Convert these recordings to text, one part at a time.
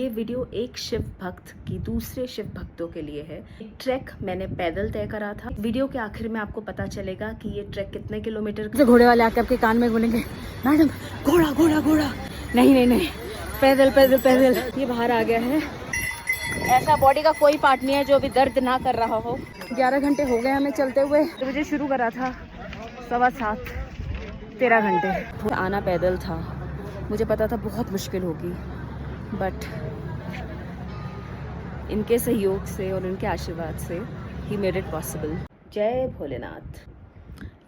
ये वीडियो एक शिव भक्त की दूसरे शिव भक्तों के लिए है। ट्रैक मैंने पैदल तय करा था। वीडियो के आखिर में आपको पता चलेगा कि ये ट्रैक कितने किलोमीटर से घोड़े वाले आके आपके कान में बोलेंगे मैडम घोड़ा घोड़ा घोड़ा। नहीं नहीं नहीं, पैदल पैदल पैदल। ये बाहर आ गया है। ऐसा बॉडी का कोई पार्ट नहीं है जो अभी दर्द ना कर रहा हो। 11 घंटे हो गए हमें चलते हुए। 2 बजे शुरू करा था, 7:15 13 घंटे। आना पैदल था, मुझे पता था बहुत मुश्किल होगी, बट इनके सहयोग से और इनके आशीर्वाद से ही मेड इट पॉसिबल। जय भोलेनाथ।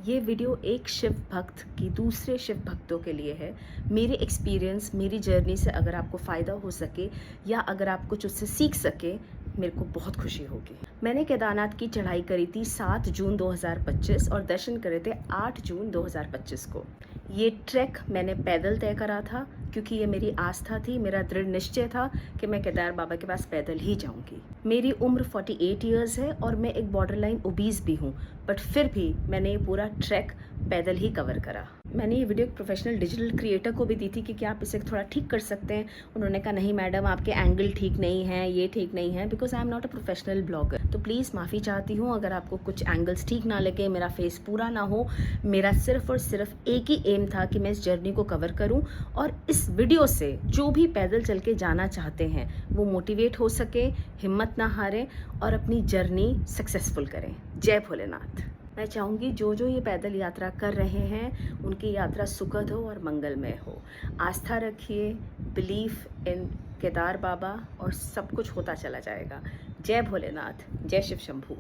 ये वीडियो एक शिव भक्त की दूसरे शिव भक्तों के लिए है। मेरे एक्सपीरियंस, मेरी जर्नी से अगर आपको फ़ायदा हो सके या अगर आप कुछ उससे सीख सके, मेरे को बहुत खुशी होगी। मैंने केदारनाथ की चढ़ाई करी थी 7 जून 2025 और दर्शन करे थे 8 जून 2025 को। ये ट्रैक मैंने पैदल तय करा था क्योंकि ये मेरी आस्था थी, मेरा दृढ़ निश्चय था कि मैं केदार बाबा के पास पैदल ही जाऊंगी। मेरी उम्र 48 इयर्स है और मैं एक बॉर्डरलाइन ओबीस भी हूँ, बट फिर भी मैंने ये पूरा ट्रैक पैदल ही कवर करा। मैंने ये वीडियो एक प्रोफेशनल डिजिटल क्रिएटर को भी दी थी कि क्या आप इसे थोड़ा ठीक कर सकते हैं। उन्होंने कहा नहीं मैडम, आपके एंगल ठीक नहीं है, ये ठीक नहीं है, because I am not a professional blogger. तो प्लीज़ माफ़ी चाहती हूँ अगर आपको कुछ एंगल्स ठीक ना लगे, मेरा फेस पूरा ना हो। मेरा सिर्फ और सिर्फ एक ही एम था कि मैं इस जर्नी को कवर करूँ और इस वीडियो से जो भी पैदल चल के जाना चाहते हैं वो मोटिवेट हो सके, हिम्मत ना हारें और अपनी जर्नी सक्सेसफुल करें। जय भोलेनाथ। मैं चाहूँगी जो जो ये पैदल यात्रा कर रहे हैं उनकी यात्रा सुखद हो और मंगलमय हो। आस्था रखिए, बिलीफ इन केदार बाबा और सब कुछ होता चला जाएगा। जय भोलेनाथ, जय शिव शंभू।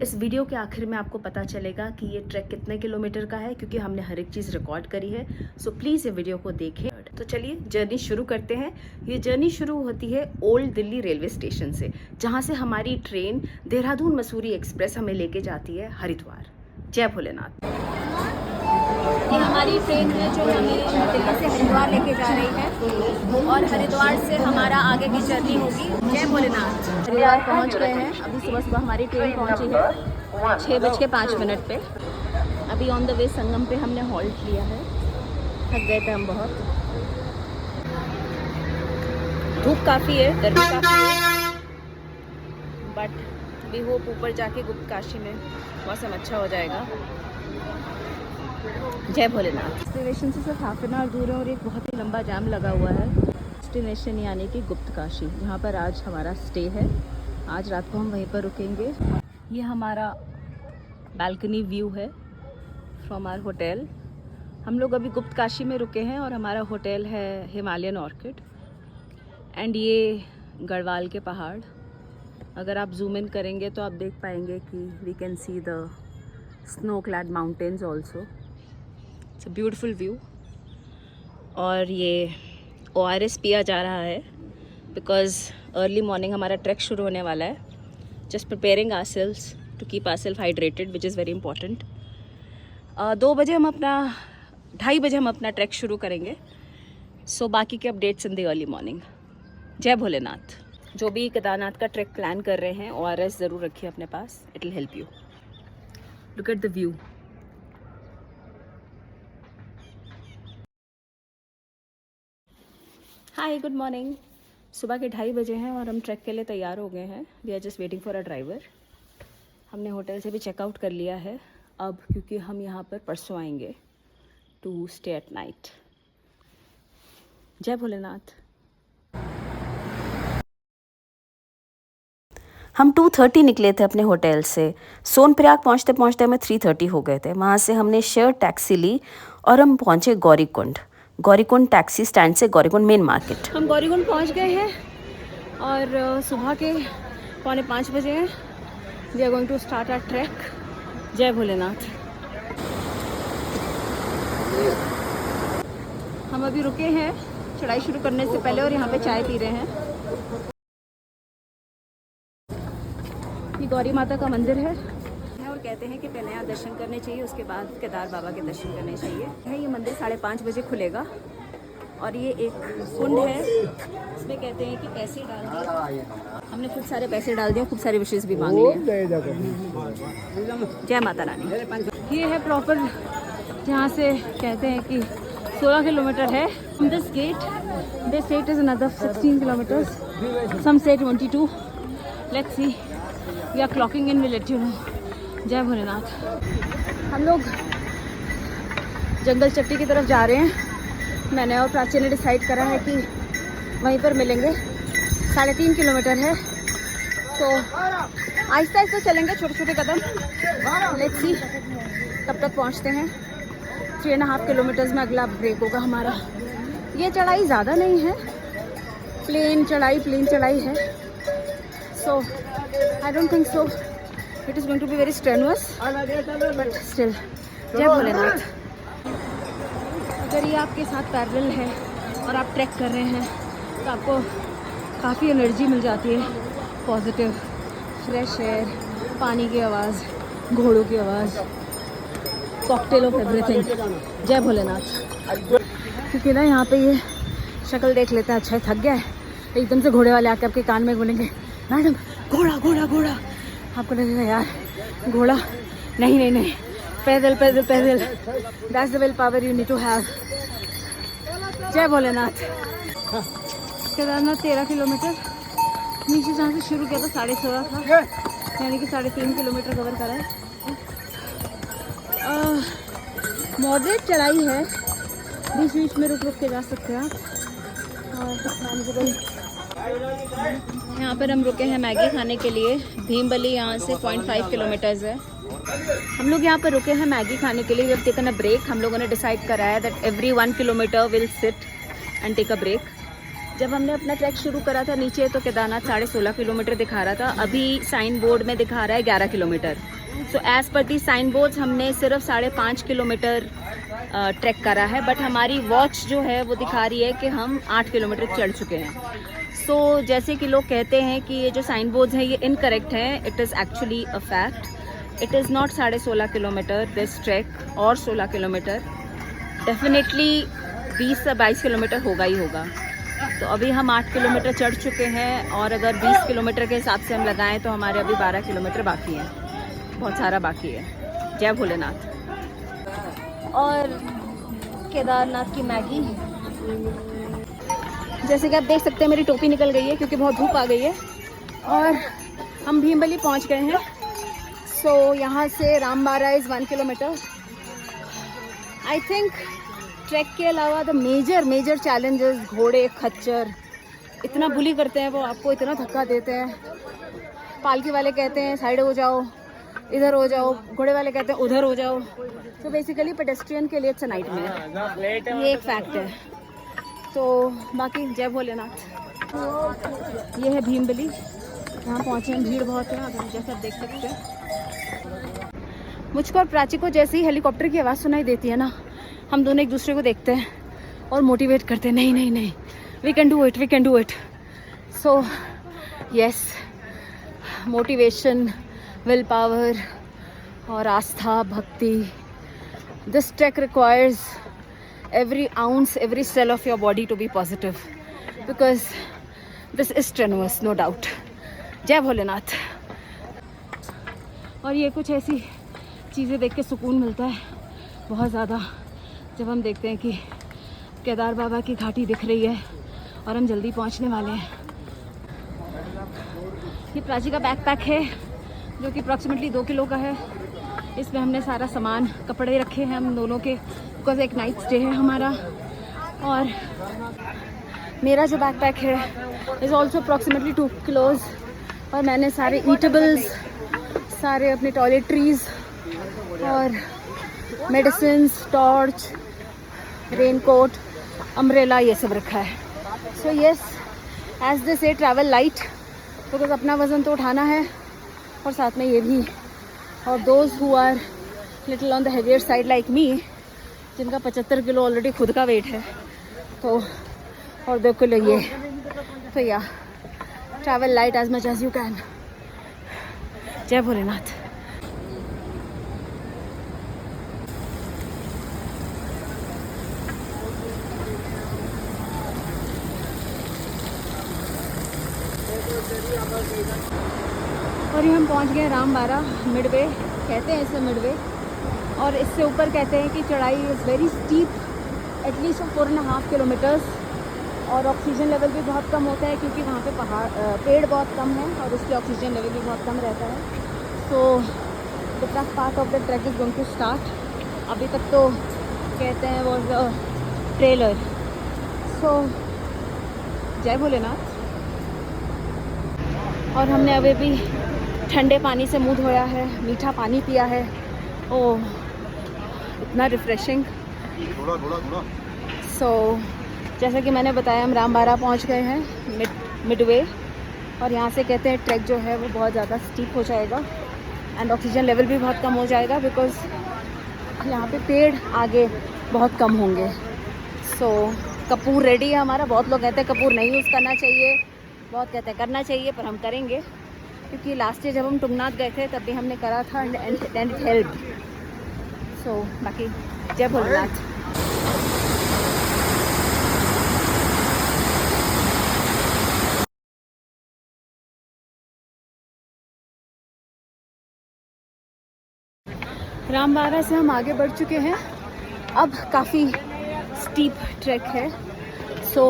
इस वीडियो के आखिर में आपको पता चलेगा कि ये ट्रैक कितने किलोमीटर का है क्योंकि हमने हर एक चीज़ रिकॉर्ड करी है। सो प्लीज़ ये वीडियो को देखें। तो चलिए जर्नी शुरू करते हैं। ये जर्नी शुरू होती है ओल्ड दिल्ली रेलवे स्टेशन से, जहाँ से हमारी ट्रेन देहरादून मसूरी एक्सप्रेस हमें लेके जाती है हरिद्वार। जय भोलेनाथ। ये हमारी ट्रेन है जो हमें दिल्ली से हरिद्वार लेके जा रही है और हरिद्वार से हमारा आगे की जर्नी होगी। जय भोलेनाथ। हरिद्वार पहुंच गए हैं। अभी सुबह सुबह हमारी ट्रेन पहुंची है 6:05 पे। अभी ऑन द वे संगम पे हमने हॉल्ट लिया है। थक गए थे हम बहुत, धूप काफ़ी है, गर्मी काफ़ी है, बट वी होप ऊपर जाके गुप्त काशी में मौसम अच्छा हो जाएगा। जय भोलेनाथ। डेस्टिनेशन से सिर्फ हाफ एन आवर दूर है और एक बहुत ही लंबा जाम लगा हुआ है। डेस्टिनेशन यानी कि गुप्त काशी, जहाँ पर आज हमारा स्टे है। आज रात को हम वहीं पर रुकेंगे। ये हमारा बालकनी व्यू है फ्रॉम आवर होटल। हम लोग अभी गुप्त काशी में रुके हैं और हमारा होटल है हिमालयन ऑर्किड। एंड ये गढ़वाल के पहाड़, अगर आप जूम इन करेंगे तो आप देख पाएंगे कि we can see the snow clad mountains also. It's a beautiful view. और ये ORS पिया जा रहा है बिकॉज अर्ली मॉर्निंग हमारा ट्रैक शुरू होने वाला है। Just preparing ourselves to keep ourself hydrated which is very important. 2 बजे हम अपना 2:30 बजे हम अपना ट्रैक शुरू करेंगे। सो बाकी के updates in the early morning. जय भोलेनाथ। जो भी केदारनाथ का ट्रैक प्लान कर रहे हैं ORS ज़रूर रखिए अपने पास, it will help you. Look at the view. Hi, good morning. सुबह के 2:30 बजे हैं और हम ट्रैक के लिए तैयार हो गए हैं। We are just waiting for a driver. हमने होटल से भी चेकआउट कर लिया है अब, क्योंकि हम यहाँ पर परसों आएंगे टू स्टे एट नाइट। जय भोलेनाथ। हम 2:30 निकले थे अपने होटल से। सोनप्रयाग पहुंचते पहुंचते हमें 3:30 हो गए थे। वहाँ से हमने शेयर टैक्सी ली और हम पहुंचे गौरीकुंड टैक्सी स्टैंड से गौरीकुंड मेन मार्केट। हम गौरीकुंड पहुंच गए हैं और सुबह के 4:45 बजे हैं। We are going to start our track. जय भोलेनाथ। हम अभी रुके हैं चढ़ाई शुरू करने से पहले और यहाँ पे चाय पी रहे हैं। ये गौरी माता का मंदिर है और कहते हैं कि पहले यहाँ दर्शन करने चाहिए, उसके बाद केदार बाबा के दर्शन करने चाहिए। ये मंदिर 5:30 बजे खुलेगा और ये एक कुंड है। इसमें कहते हैं कि पैसे डाल दिए, हमने खूब सारे पैसे डाल दिए, खूब सारे विशेष भी मांग लिए। जय माता रानी। ये है प्रॉपर जहाँ से कहते हैं कि 16 किलोमीटर है। This gate They say it is another 16 kilometers. Some say 22. Let's see. We are clocking in. We'll let you know. जय भोलेनाथ। हम लोग जंगल चट्टी की तरफ जा रहे हैं। मैंने और प्राची ने डिसाइड करा है कि वहीं पर मिलेंगे। 3.5 किलोमीटर है, तो आहिस्ता आहिस्ता चलेंगे, छोटे छोटे कदम। लेट्स सी कब तक पहुंचते हैं। 3.5 किलोमीटर्स में अगला ब्रेक होगा हमारा। ये चढ़ाई ज़्यादा नहीं है, प्लेन चढ़ाई है। So I don't think so it is going to be very strenuous, but still जय भोलेनाथ। अगर ये आपके साथ पैरेलल है और आप ट्रैक कर रहे हैं तो आपको काफ़ी एनर्जी मिल जाती है, पॉजिटिव, फ्रेश एयर, पानी की आवाज़, घोड़ों की आवाज़, कॉकटेल ऑफ एवरीथिंग। जय भोलेनाथ। क्योंकि ना यहाँ पे ये शक्ल देख लेता है, अच्छा थक गया है, एकदम से घोड़े वाले आके आपके कान में बोलेंगे मैडम घोड़ा घोड़ा घोड़ा। आपको लगेगा यार घोड़ा नहीं, पैदल पैदल पैदल। That's the will power you need to have. जय भोलेनाथ। केदारनाथ 13 किलोमीटर, नीचे जहाँ से शुरू किया था 16.5 था, यानी कि 3.5 किलोमीटर कवर करा है। मॉडरेट चढ़ाई है, बीच बीच में रुक के जा सकते हैं आप। और यहाँ पर हम रुके हैं मैगी खाने के लिए। भीमबली यहाँ से 0.5 किलोमीटर्स है। हम लोग यहाँ पर रुके हैं मैगी खाने के लिए। We have taken a break. हम लोगों ने डिसाइड करा है that every 1 kilometre we'll sit and take a break. जब हमने अपना ट्रैक शुरू करा था नीचे, तो केदारनाथ 16.5 किलोमीटर दिखा रहा था। अभी साइन बोर्ड में दिखा रहा है 11 kilometre. So as per the sign boards हमने सिर्फ 5.5 किलोमीटर ट्रैक करा है, बट हमारी वॉच जो है वो दिखा रही है कि हम 8 किलोमीटर चढ़ चुके हैं। सो जैसे कि लोग कहते हैं कि ये जो साइन बोर्ड्स हैं ये इनकरेक्ट हैं, it is actually a fact. It is not 16.5 kilometre this track और 16 किलोमीटर। डेफिनेटली 20 से 22 किलोमीटर होगा ही होगा। तो अभी हम 8 किलोमीटर चढ़ चुके हैं, और अगर 20 किलोमीटर के हिसाब से हम लगाएं तो हमारे अभी 12 किलोमीटर बाकी हैं। बहुत सारा बाकी है। जय भोलेनाथ। और केदारनाथ की मैगी, जैसे कि आप देख सकते हैं मेरी टोपी निकल गई है क्योंकि बहुत धूप आ गई है। और हम भीमबली पहुंच गए हैं। सो यहाँ से Rambara is 1 kilometre. I think track के अलावा द मेजर चैलेंजेस, घोड़े खच्चर इतना बुली करते हैं, वो आपको इतना धक्का देते हैं। पालकी वाले कहते हैं साइड हो जाओ, इधर हो जाओ, घोड़े वाले कहते हैं उधर हो जाओ। तो बेसिकली पेडेस्ट्रियन के लिए इट्स अ नाइटमेयर, ये एक फैक्ट है। तो बाकी जय भोलेनाथ। ये है भीमबली, यहाँ पहुँचे हैं, भीड़ बहुत है जैसा आप देख सकते हैं। मुझको और प्राची को जैसे ही हेलीकॉप्टर की आवाज़ सुनाई देती है ना, हम दोनों एक दूसरे को देखते हैं और मोटिवेट करते हैं, नहीं we can do it. So yes, motivation, will power और आस्था, भक्ति। This track requires every ounce, every cell of your body to be positive, because this is strenuous, no doubt. जय भोलेनाथ। और ये कुछ ऐसी चीज़ें देख के सुकून मिलता है बहुत ज़्यादा, जब हम देखते हैं कि केदार बाबा की घाटी दिख रही है और हम जल्दी पहुंचने वाले हैं। ये प्राची का बैकपैक है जो कि अप्रॉक्सीमेटली 2 किलो का है। इसमें हमने सारा सामान, कपड़े रखे हैं हम दोनों के, बिकॉज एक नाइट स्टे है हमारा। और मेरा जो बैकपैक है इज़ ऑल्सो अप्रॉक्सीमेटली 2 किलोज। और मैंने सारे ईटेबल्स, सारे अपने टॉयलेटरीज और मेडिसिन्स, टॉर्च, रेनकोट, अम्ब्रेला, ये सब रखा है। सो येस, एज दे से ट्रैवल लाइट, बिकॉज अपना वज़न तो उठाना है और साथ में ये भी। और those who are little on the heavier side like me, जिनका 75 किलो ऑलरेडी खुद का वेट है, तो और 2 किलो ये, तो yeah travel light as much as you can. जय भोलेनाथ। और ये हम पहुंच गए रामबारा मिडवे, कहते हैं इसे मिडवे। और इससे ऊपर कहते हैं कि चढ़ाई is very steep, at least 4.5 kilometres. और ऑक्सीजन लेवल भी बहुत कम होता है क्योंकि वहाँ पे पेड़ बहुत कम है और इसलिए ऑक्सीजन लेवल भी बहुत कम रहता है। So the first part of the track is going to start. अभी तक तो कहते हैं वो ट्रेलर। सो जय भोलेनाथ। और हमने अभी भी ठंडे पानी से मुँह धोया है, मीठा पानी पिया है। ओह इतना रिफ़्रेशिंग। सो जैसा कि मैंने बताया हम रामबारा पहुंच गए हैं मिडवे, और यहाँ से कहते हैं ट्रैक जो है वो बहुत ज़्यादा स्टीप हो जाएगा एंड ऑक्सीजन लेवल भी बहुत कम हो जाएगा बिकॉज़ यहाँ पे पेड़ आगे बहुत कम होंगे। सो कपूर रेडी है हमारा। बहुत लोग कहते हैं कपूर नहीं यूज़ करना चाहिए, बहुत कहते हैं करना चाहिए, पर हम करेंगे क्योंकि लास्ट ईयर जब हम तुंगनाथ गए थे तब भी हमने करा था एंड इट हेल्प। सो बाकी जय भोलेनाथ। रामबारा से हम आगे बढ़ चुके हैं। अब काफ़ी स्टीप ट्रैक है। सो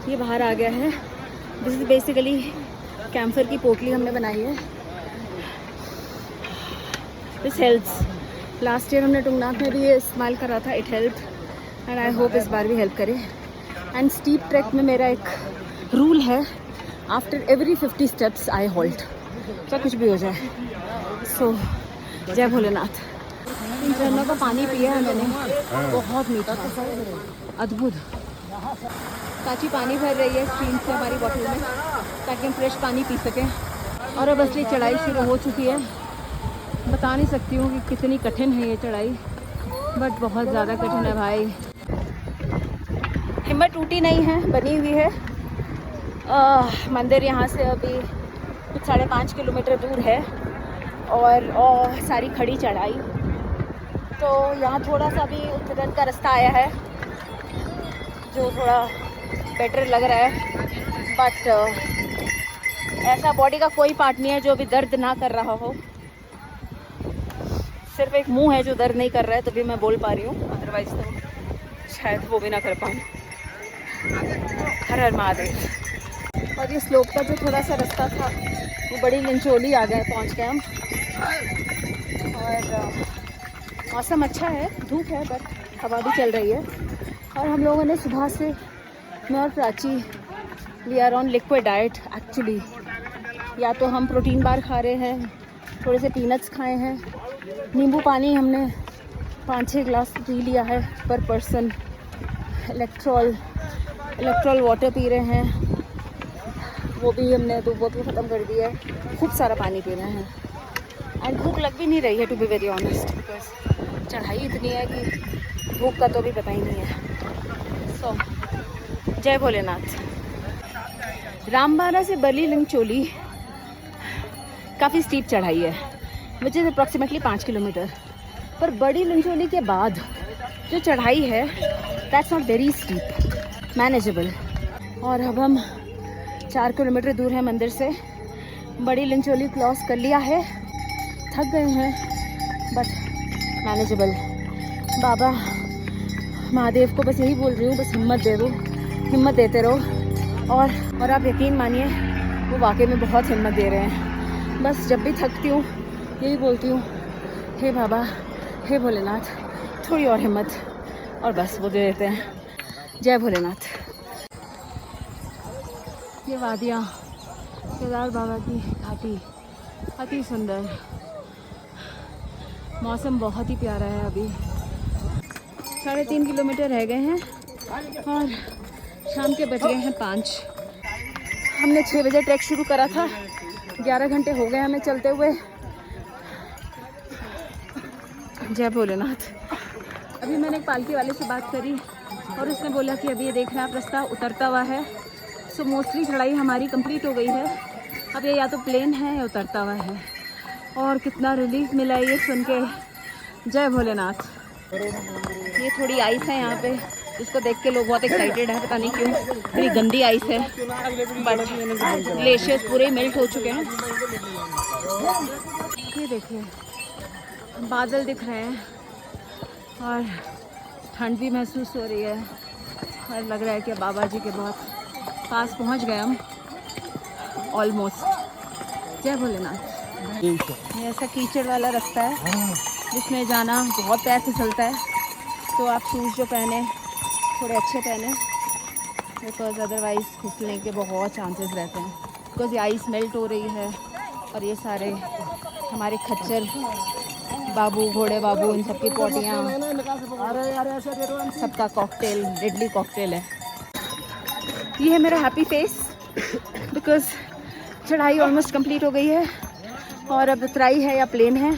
ये बाहर आ गया है। दिस इज़ बेसिकली कैम्फर की पोटली हमने बनाई है। This helps. लास्ट ईयर हमने तुंगनाथ में भी ये इस्तेमाल करा था, it help and I hope इस बार भी हेल्प करे। एंड स्टीप ट्रैक में मेरा एक रूल है, after every 50 steps I halt, चाहे कुछ भी हो जाए। सो जय भोलेनाथ। इन झरनों का पानी पिया है मैंने, बहुत मीठा, अद्भुत। चाची पानी भर रही है स्क्रीन से हमारी बॉटल में ताकि हम फ्रेश पानी पी सकें। और अब असली चढ़ाई शुरू हो चुकी है। बता नहीं सकती हूँ कि कितनी कठिन है ये चढ़ाई, बट बहुत ज़्यादा कठिन है भाई। हिम्मत टूटी नहीं है, बनी हुई है। मंदिर यहाँ से अभी कुछ 5.5 किलोमीटर दूर है और सारी खड़ी चढ़ाई। तो यहाँ थोड़ा सा भी उतरन का रास्ता आया है जो थोड़ा बेटर लग रहा है, बट ऐसा बॉडी का कोई पार्ट नहीं है जो अभी दर्द ना कर रहा हो। सिर्फ एक मुंह है जो दर्द नहीं कर रहा है, तभी मैं बोल पा रही हूँ, अदरवाइज तो शायद वो भी ना कर पाऊँ। हर हर महादेव। और ये स्लोप का जो थोड़ा सा रास्ता था वो बड़ी लिंचोली आ गए, पहुँच गए हम। और मौसम अच्छा है, धूप है बट हवा भी चल रही है। और हम लोगों ने सुबह से, मैं और Prachi, we are on liquid diet actually. या तो हम प्रोटीन बार खा रहे हैं, थोड़े से पीनट्स खाए हैं, नींबू पानी हमने 5-6 ग्लास पी लिया है पर पर्सन, इलेक्ट्रॉल वाटर पी रहे हैं, वो भी हमने 2 बोतल ख़त्म कर दी है। खूब सारा पानी पी रहे हैं एंड भूख लग भी नहीं रही है to be very honest, because चढ़ाई इतनी है कि भूख का तो भी पता ही नहीं है। सो जय भोलेनाथ। रामबारा से बली लिंचोली काफ़ी स्टीप चढ़ाई है, विच इज़ अप्रॉक्सीमेटली 5 किलोमीटर। पर बड़ी लिंचोली के बाद जो चढ़ाई है that's not very steep, manageable. और अब हम 4 किलोमीटर दूर है मंदिर से। बड़ी लिंचोली क्रॉस कर लिया है, थक गए हैं बट मैनेजेबल। बाबा महादेव को बस यही बोल रही हूँ, बस हिम्मत दे दो, हिम्मत देते रहो। और आप यकीन मानिए वो वाकई में बहुत हिम्मत दे रहे हैं। बस जब भी थकती हूँ यही बोलती हूँ, हे बाबा, हे भोलेनाथ, थोड़ी और हिम्मत, और बस वो दे देते हैं। जय भोलेनाथ। ये वादियाँ, केदार बाबा की घाटी, अति सुंदर। मौसम बहुत ही प्यारा है। अभी 3.5 किलोमीटर रह गए हैं और शाम के बज गए हैं 5। हमने 6 बजे ट्रैक शुरू करा था, 11 घंटे हो गए हमें चलते हुए। जय भोलेनाथ। अभी मैंने एक पालकी वाले से बात करी और उसने बोला कि अभी ये देख रहे हैं आप, रास्ता उतरता हुआ है। सो मोस्टली चढ़ाई हमारी कंप्लीट हो गई है। अब ये या तो प्लेन है या उतरता हुआ है। और कितना रिलीफ मिला ये सुन के। जय भोलेनाथ। ये थोड़ी आइस है यहाँ पे, इसको देख के लोग बहुत एक्साइटेड है, पता नहीं क्यों। थोड़ी गंदी आइस है बट ग्लेशियर्स पूरे मेल्ट हो चुके हैं। ये देखिए बादल दिख रहे हैं और ठंड भी महसूस हो रही है। और लग रहा है कि बाबा जी के बहुत पास पहुंच गए हम ऑलमोस्ट। जय भोलेनाथ। ये ऐसा कीचड़ वाला रास्ता है जिसमें जाना बहुत पैर फिसलता है, तो आप शूज़ जो पहने थोड़े अच्छे पहने, बिकॉज अदरवाइज़ फिसलने के बहुत चांसेस रहते हैं। बिकॉज ये आइस मेल्ट हो रही है और ये सारे हमारे खच्चर बाबू, घोड़े बाबू, इन सबकी पोटियाँ, सबका कॉकटेल, डेडली कॉकटेल है। ये है मेरा हैप्पी फेस बिकॉज चढ़ाई ऑलमोस्ट कंप्लीट हो गई है और अब उतराई है या प्लेन है।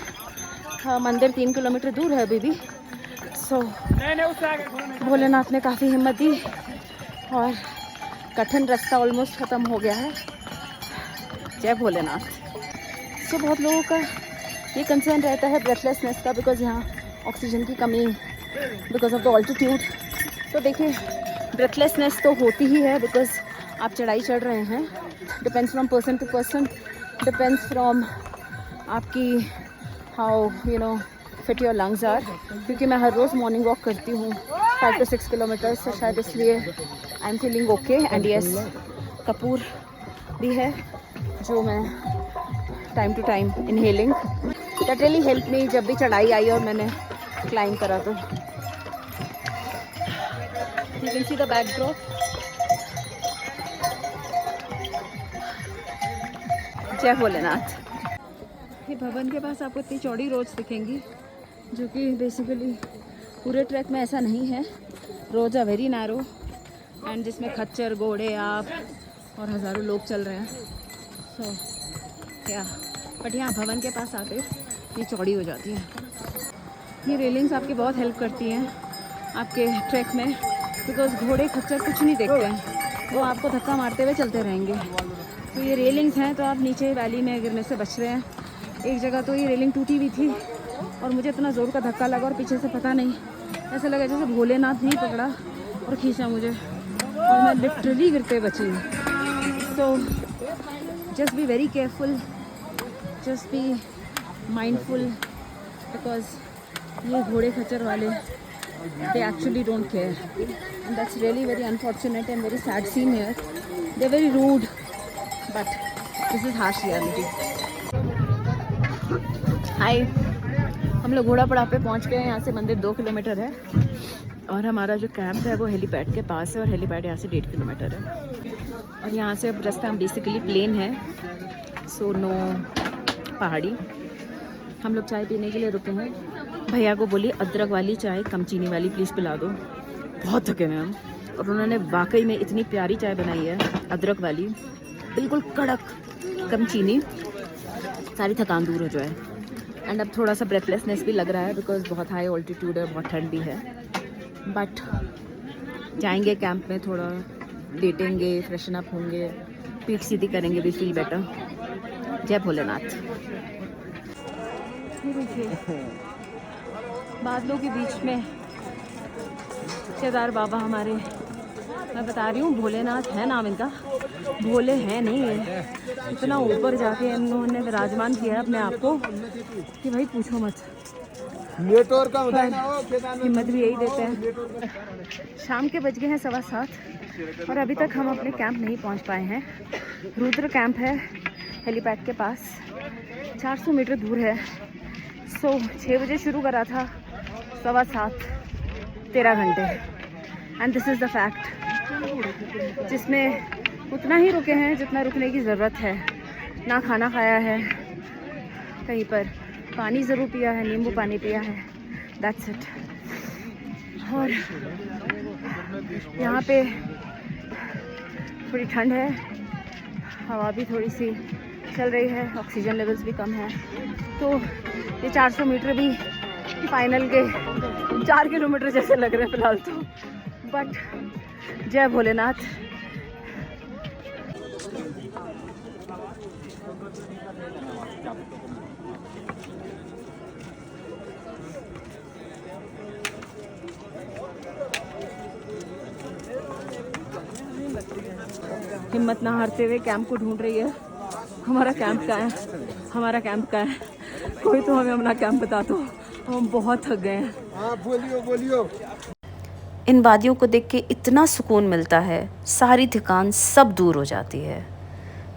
मंदिर 3 किलोमीटर दूर है अभी भी। सो भोलेनाथ ने काफ़ी हिम्मत दी और कठिन रास्ता ऑलमोस्ट ख़त्म हो गया है। जय भोलेनाथ। सो बहुत लोगों का ये कंसर्न रहता है ब्रेथलेसनेस का, बिकॉज यहाँ ऑक्सीजन की कमी बिकॉज ऑफ द ऑल्टीट्यूड। तो देखिए ब्रेथलेसनेस तो होती ही है बिकॉज आप चढ़ाई चढ़ रहे हैं। Depends from person to person, depends from आपकी how fit your lungs are. क्योंकि मैं हर रोज़ मॉर्निंग वॉक करती हूँ 5 to 6 किलोमीटर, तो शायद इसलिए I am feeling okay. And yes, कपूर भी है जो मैं time to time inhaling, that really help me जब भी चढ़ाई आई और मैंने क्लाइंब करा। तो you can see the backdrop. जय भोलेनाथ। ये भवन के पास आपको इतनी चौड़ी रोड्स दिखेंगी जो कि बेसिकली पूरे ट्रैक में ऐसा नहीं है। Roads are very narrow and जिसमें खच्चर, घोड़े, आप और हज़ारों लोग चल रहे हैं। सो क्या बट यहाँ भवन के पास आते ये चौड़ी हो जाती है। ये रेलिंग्स आपकी बहुत हेल्प करती हैं आपके ट्रैक में, बिकॉज घोड़े, खच्चर कुछ नहीं देखते हैं, वो आपको धक्का मारते हुए चलते रहेंगे। तो ये रेलिंग्स हैं तो आप नीचे वैली में गिरने से बच रहे हैं। एक जगह तो ये रेलिंग टूटी हुई थी और मुझे इतना ज़ोर का धक्का लगा और पीछे से पता नहीं, ऐसा लगा जैसे भोलेनाथ ने पकड़ा और खींचा मुझे और मैं लिटरली गिरते बची। So just be very careful, just be mindful, because ये घोड़े खच्चर वाले they actually don't care, and that's really very unfortunate and very sad scene here. They're very rude, but this is harsh reality. Hi, हम लोग घोड़ा पड़ा पे पहुंच गए हैं। यहाँ से मंदिर 2 किलोमीटर है और हमारा जो कैंप है वो हेलीपैड के पास है और हेलीपैड यहाँ से 1.5 किलोमीटर है। और यहाँ से अब रास्ता बेसिकली प्लेन है, सो नो पहाड़ी। हम लोग चाय पीने के लिए रुके हैं। भैया को बोली अदरक वाली चाय कम चीनी वाली प्लीज़ पिला दो, बहुत थके हैं हम। और उन्होंने वाकई में इतनी प्यारी चाय बनाई है, अदरक वाली, बिल्कुल कड़क, कम चीनी, सारी थकान दूर हो जाए। एंड अब थोड़ा सा ब्रेथलेसनेस भी लग रहा है बिकॉज बहुत हाई ऑल्टीट्यूड है, बहुत ठंड भी है। बट जाएंगे कैंप में, थोड़ा लेटेंगे, फ्रेशन अप होंगे, पीठ सीधी करेंगे, वी फील बेटर। जय भोलेनाथ। बादलों के बीच में केदार बाबा हमारे, मैं बता रही हूँ भोलेनाथ है नाम इनका, भोले हैं नहीं है। इतना ऊपर जाके इन्होंने विराजमान किया है अपने आप को कि भाई पूछो मत। हिम्मत भी यही देते हैं। शाम के बज गए हैं 7:15 और अभी तक हम अपने कैंप नहीं पहुँच पाए हैं। रुद्र कैंप है हेलीपैड के पास, 400 मीटर दूर है। सो 6 बजे शुरू करा था, 7:15, 13 घंटे। And this is the fact, जिसमें उतना ही रुके हैं जितना रुकने की ज़रूरत है। ना खाना खाया है कहीं पर, पानी ज़रूर पिया है, नींबू पानी पिया है, दैट्स इट। और यहाँ पे थोड़ी ठंड है, हवा भी थोड़ी सी चल रही है, ऑक्सीजन लेवल्स भी कम है। तो ये 400 मीटर भी फाइनल के 4 किलोमीटर जैसे लग रहे हैं फिलहाल तो। बट जय भोलेनाथ। हिम्मत ना हारते हुए कैंप को ढूंढ रही है। हमारा कैंप कहाँ है? हमारा कैंप कहाँ है? कोई तो हमें अपना कैंप बता दो, हम बहुत थक गए हैं। हाँ बोलियो बोलियो। इन वादियों को देख के इतना सुकून मिलता है, सारी थकान सब दूर हो जाती है।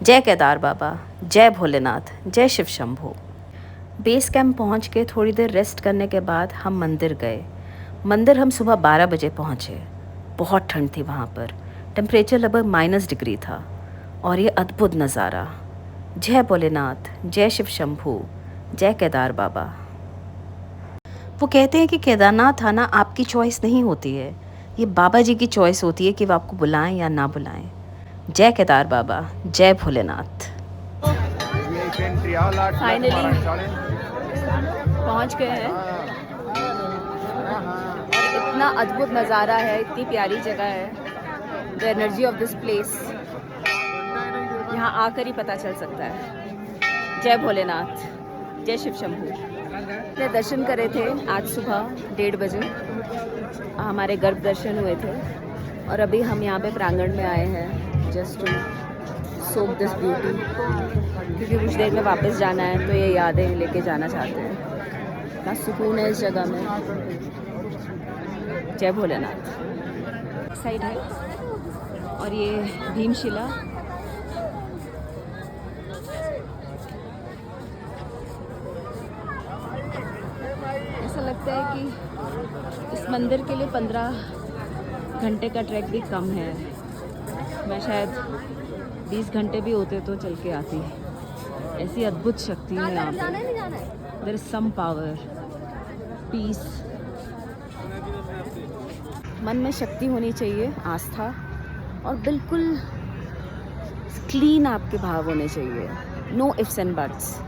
जय केदार बाबा, जय भोलेनाथ, जय शिव शंभू। बेस कैंप पहुँच के थोड़ी देर रेस्ट करने के बाद हम मंदिर गए। मंदिर हम सुबह 12 बजे पहुँचे। बहुत ठंड थी वहाँ पर, टेम्परेचर लगभग -डिग्री था। और ये अद्भुत नज़ारा। जय भोलेनाथ, जय शिव शंभू, जय केदार बाबा। वो कहते हैं कि केदारनाथ आना आपकी चॉइस नहीं होती है, ये बाबा जी की चॉइस होती है कि वो आपको बुलाएं या ना बुलाएं। जय केदार बाबा, जय भोलेनाथ। फाइनली पहुंच गए हैं। इतना अद्भुत नज़ारा है, इतनी प्यारी जगह है। The energy of this place यहाँ आकर ही पता चल सकता है। जय भोलेनाथ, जय शिव शंभू। ने दर्शन करे थे आज सुबह 1:30 बजे, हमारे गर्भ दर्शन हुए थे। और अभी हम यहाँ पे प्रांगण में आए हैं just to soak this beauty, क्योंकि कुछ देर में वापस जाना है, तो ये यादें लेके जाना चाहते हैं। इतना सुकून है इस जगह में। जय भोलेनाथ। साइड है और ये भीमशिला। ऐसा लगता है कि इस मंदिर के लिए 15 घंटे का ट्रैक भी कम है। मैं शायद 20 घंटे भी होते तो चल के आती। ऐसी अद्भुत शक्ति है यहाँ पे। There is some power, peace. मन में शक्ति होनी चाहिए, आस्था, और बिल्कुल क्लीन आपके भाव होने चाहिए। No ifs and buts.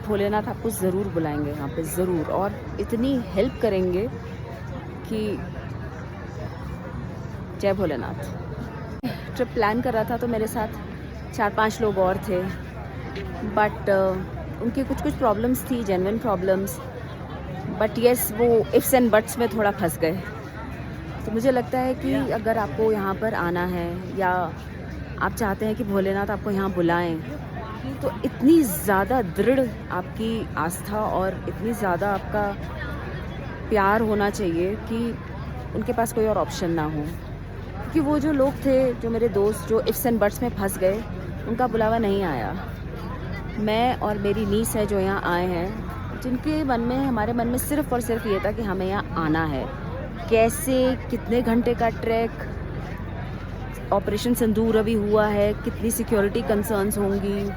Bholenath आपको ज़रूर बुलाएंगे यहाँ पे, ज़रूर, और इतनी हेल्प करेंगे कि जय भोलेनाथ। ट्रिप प्लान कर रहा था तो मेरे साथ 4-5 लोग और थे, बट उनकी कुछ प्रॉब्लम्स थी, जेन्युइन प्रॉब्लम्स। बट येस, वो इफ्स एंड बट्स में थोड़ा फंस गए। तो मुझे लगता है कि अगर आपको यहाँ पर आना है या आप चाहते हैं कि भोलेनाथ आपको यहाँ बुलाएं, तो इतनी ज़्यादा दृढ़ आपकी आस्था और इतनी ज़्यादा आपका प्यार होना चाहिए कि उनके पास कोई और ऑप्शन ना हो। क्योंकि वो जो लोग थे, जो मेरे दोस्त जो इफ्स एंड बट्स में फंस गए, उनका बुलावा नहीं आया। मैं और मेरी नीस है जो यहाँ आए हैं, जिनके मन में, हमारे मन में सिर्फ़ और सिर्फ ये था कि हमें यहाँ आना है। कैसे, कितने घंटे का ट्रैक, ऑपरेशन सिंदूर अभी हुआ है, कितनी सिक्योरिटी कंसर्न्स होंगी,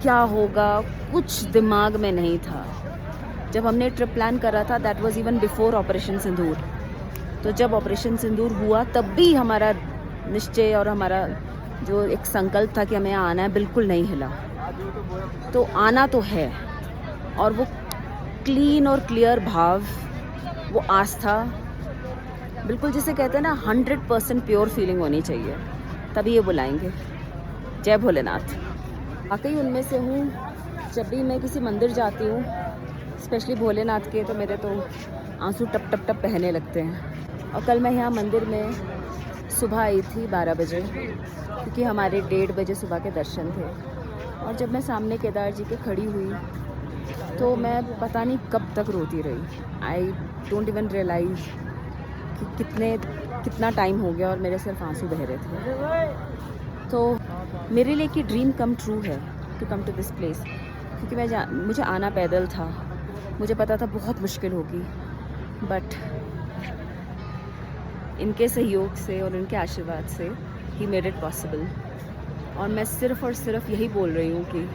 क्या होगा, कुछ दिमाग में नहीं था। जब हमने ट्रिप प्लान करा था, that was even before operation Sindoor. तो जब ऑपरेशन सिंदूर हुआ तब भी हमारा निश्चय और हमारा जो एक संकल्प था कि हमें आना है, बिल्कुल नहीं हिला। तो आना तो है, और वो क्लीन और क्लियर भाव, वो आस्था, बिल्कुल जिसे कहते हैं ना 100% प्योर फीलिंग होनी चाहिए, तभी ये बुलाएंगे। जय भोलेनाथ। वाकई उनमें से हूँ। जब भी मैं किसी मंदिर जाती हूँ, स्पेशली भोलेनाथ के, तो मेरे तो आंसू टप टप टप बहने लगते हैं। और कल मैं यहाँ मंदिर में सुबह आई थी 12 बजे, क्योंकि हमारे 1:30 बजे सुबह के दर्शन थे। और जब मैं सामने केदार जी के खड़ी हुई, तो मैं पता नहीं कब तक रोती रही। आई डोंट इवन रियलाइज कि कितना टाइम हो गया और मेरे सिर्फ आंसू बह रहे थे। तो मेरे लिए कि ड्रीम कम ट्रू है to come to this place, क्योंकि मुझे आना पैदल था। मुझे पता था बहुत मुश्किल होगी, बट इनके सहयोग से और इनके आशीर्वाद से ही मेड इट पॉसिबल। और मैं सिर्फ़ और सिर्फ यही बोल रही हूँ कि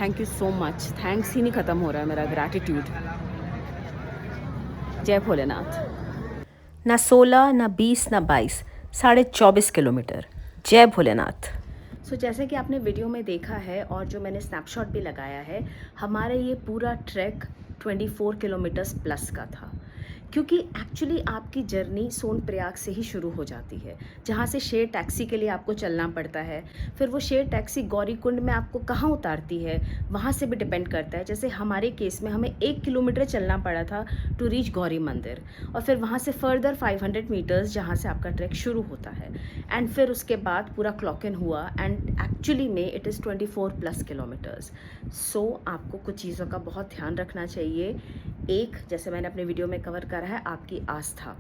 thank you so much. Thanks ही नहीं ख़त्म हो रहा है मेरा, ग्रैटिट्यूड। जय भोलेनाथ। ना 16, ना 20, ना 22, 24.5 किलोमीटर। जय भोलेनाथ। सो जैसे कि आपने वीडियो में देखा है और जो मैंने स्नैपशॉट भी लगाया है, हमारा ये पूरा ट्रैक 24 किलोमीटर्स प्लस का था। क्योंकि एक्चुअली आपकी जर्नी सोनप्रयाग से ही शुरू हो जाती है, जहाँ से शेयर टैक्सी के लिए आपको चलना पड़ता है। फिर वो शेयर टैक्सी गौरीकुंड में आपको कहाँ उतारती है, वहाँ से भी डिपेंड करता है। जैसे हमारे केस में हमें 1 किलोमीटर चलना पड़ा था टू रीच गौरी मंदिर, और फिर वहाँ से फर्दर 500 मीटर्स जहाँ से आपका ट्रैक शुरू होता है, एंड फिर उसके बाद पूरा क्लॉक इन हुआ, एंड एक्चुअली में इट इज़ 24+ किलोमीटर्स। सो आपको कुछ चीज़ों का बहुत ध्यान रखना चाहिए। एक, जैसे मैंने अपने वीडियो में कवर करा है, आपकी आस्था,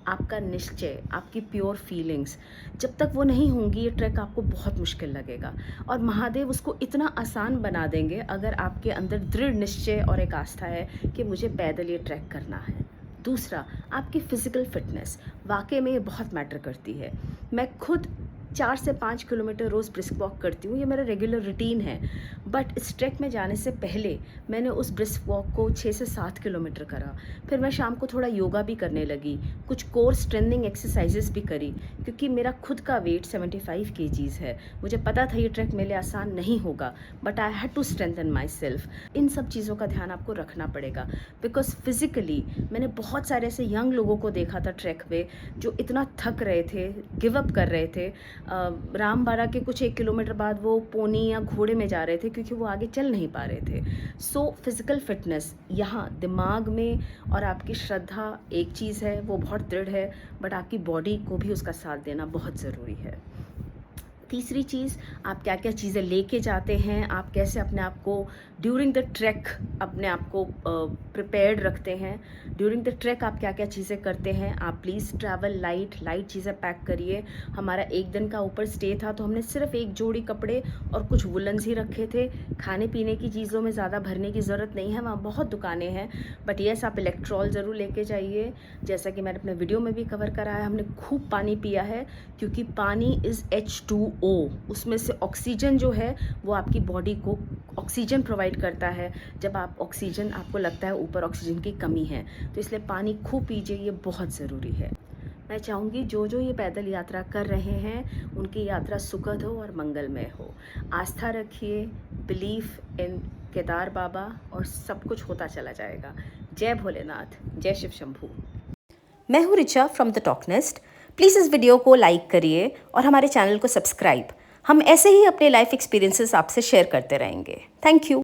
आपका निश्चय, आपकी प्योर फीलिंग्स, जब तक वो नहीं होंगी ये ट्रैक आपको बहुत मुश्किल लगेगा। और महादेव उसको इतना आसान बना देंगे अगर आपके अंदर दृढ़ निश्चय और एक आस्था है कि मुझे पैदल ये ट्रैक करना है। दूसरा, आपकी फ़िज़िकल फिटनेस, वाकई में ये बहुत मैटर करती है। मैं खुद 4 से 5 किलोमीटर रोज़ ब्रिस्क वॉक करती हूँ, ये मेरा रेगुलर रूटीन है। बट इस ट्रैक में जाने से पहले मैंने उस ब्रिस्क वॉक को 6 से 7 किलोमीटर करा। फिर मैं शाम को थोड़ा योगा भी करने लगी, कुछ कोर स्ट्रेंथनिंग एक्सरसाइजेस भी करी, क्योंकि मेरा खुद का वेट 75 kgs है। मुझे पता था ये ट्रैक मेरे लिए आसान नहीं होगा, but I had to strengthen myself. इन सब चीज़ों का ध्यान आपको रखना पड़ेगा, बिकॉज फिज़िकली मैंने बहुत सारे ऐसे यंग लोगों को देखा था ट्रैक पे जो इतना थक रहे थे, गिव अप कर रहे थे। रामबाड़ा के कुछ 1 किलोमीटर बाद वो पोनी या घोड़े में जा रहे थे क्योंकि वो आगे चल नहीं पा रहे थे। सो फिज़िकल फिटनेस यहाँ दिमाग में, और आपकी श्रद्धा एक चीज़ है, वो बहुत दृढ़ है, बट आपकी बॉडी को भी उसका साथ देना बहुत ज़रूरी है। तीसरी चीज़, आप क्या क्या चीज़ें लेके जाते हैं, आप कैसे अपने आप को ड्यूरिंग द ट्रैक अपने आप को प्रिपेयर्ड रखते हैं। ड्यूरिंग द ट्रैक आप क्या क्या चीज़ें करते हैं। आप प्लीज़ ट्रैवल लाइट चीज़ें पैक करिए। हमारा 1 दिन का ऊपर स्टे था तो हमने सिर्फ 1 जोड़ी कपड़े और कुछ वुलन्स ही रखे थे। खाने पीने की चीज़ों में ज़्यादा भरने की ज़रूरत नहीं है, वहाँ बहुत दुकानें हैं। बट येस, आप इलेक्ट्रॉल ज़रूर लेके जाइए। जैसा कि मैंने अपने वीडियो में भी कवर करा है, हमने खूब पानी पिया है, क्योंकि पानी इज़ H2O। उसमें से ऑक्सीजन जो है वो आपकी बॉडी को ऑक्सीजन प्रोवाइड करता है जब आप ऑक्सीजन, आपको लगता है ऊपर ऑक्सीजन की कमी है। तो इसलिए पानी खूब पीजिए, ये बहुत ज़रूरी है। मैं चाहूँगी जो ये पैदल यात्रा कर रहे हैं उनकी यात्रा सुखद हो और मंगलमय हो। आस्था रखिए, बिलीफ इन केदार बाबा, और सब कुछ होता चला जाएगा। जय भोलेनाथ, जय शिव शंभू। मैं हूँ रिचा फ्रॉम द टॉकनेस्ट। प्लीज़ इस वीडियो को लाइक करिए और हमारे चैनल को सब्सक्राइब। हम ऐसे ही अपने लाइफ एक्सपीरियंसेस आपसे शेयर करते रहेंगे। Thank you.